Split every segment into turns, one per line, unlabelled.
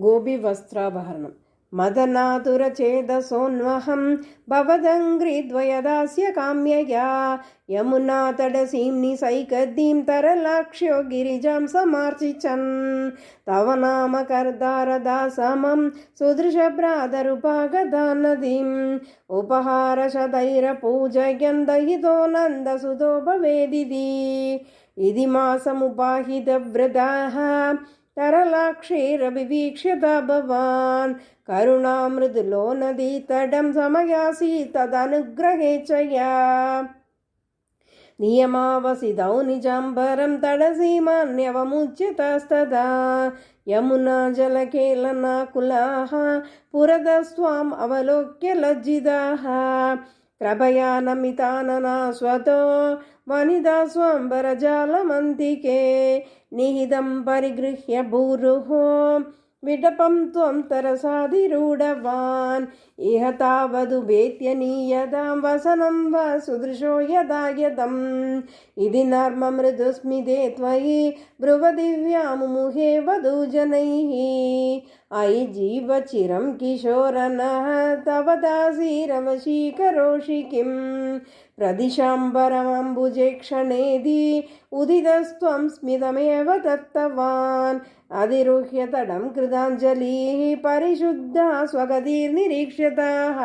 गोपीवस्त्रापहरणम् मदनातुरचेतसोऽन्वहं भवदङ्घ्रिद्वयदास्य काम्यया यमुनातटसीं निसैकदीं तरलाक्ष्यो गिरिजां समार्चिचन् तव नाम कर्तारदासमं सुदृशभ्रातरुपागता नदीम् उपहारशतैरपूजयन् दहितो नन्दसुतो भवेदिति इति मासमुपाहितव्रताः तरलाक्षीरविवीक्ष्यता भवान् करुणामृदुलो नदीतटं समयासि तदनुग्रहे च या नियमावसितौ निजाम्बरं तटसीमान्यवमुच्यतस्तदा यमुना जलकेलनाकुलाः पुरतस्त्वाम् अवलोक्य लज्जिताः कृपया नमितानना स्वतो वनिता स्वाम्बरजालमन्तिके निहितं परिगृह्य भूरुः विटपं त्वं तरसाधिरूढवान् इह तावदुपेत्यनीयतां वसनं वा सुदृशो यदा यदम् इति नर्ममृदुस्मिते त्वयि ब्रुवदिव्यामुमुहे वधूजनैः अयि जीवचिरं किशोरनः तव दासीरवशीकरोषि किम् प्रदिशाम्बरमम्बुजे क्षणेदि उदितस्त्वं स्मितमेव दत्तवान् अधिरुह्य तटं कृताञ्जलिः परिशुद्धा स्वगतिर्निरीक्ष्यताः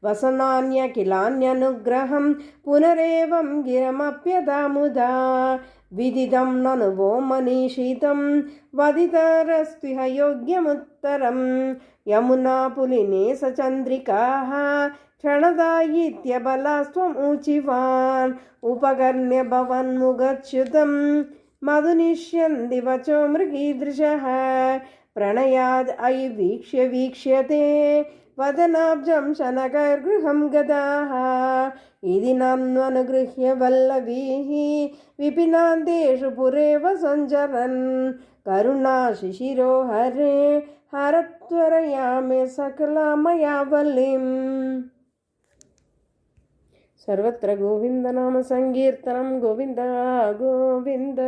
वसनान्यखिलान्यनुग्रहं पुनरेवं गिरमप्यदामुदा विदितं ननु वो मनीषितं वदितरस्त्विह योग्यमुत्तरं यमुना पुलिने स चन्द्रिकाः क्षणदायित्यबलास्त्वम् ऊचिवान् उपकर्ण्य भवन्मुगच्युतं मधुनिष्यन्ति वचो मृगीदृशः प्रणयाद् अयि वीक्ष्यते वदनाब्जं शनकगृहं गताः इति नाम्ननुगृह्य वल्लवीः विपिनान्तेषु पुरेव सञ्चरन् करुणाशिशिरो हरे हरत्वरया मे सकलामयावलिम् सर्वत्र गोविन्दनाम संकीर्तनं गोविन्द गोविन्द।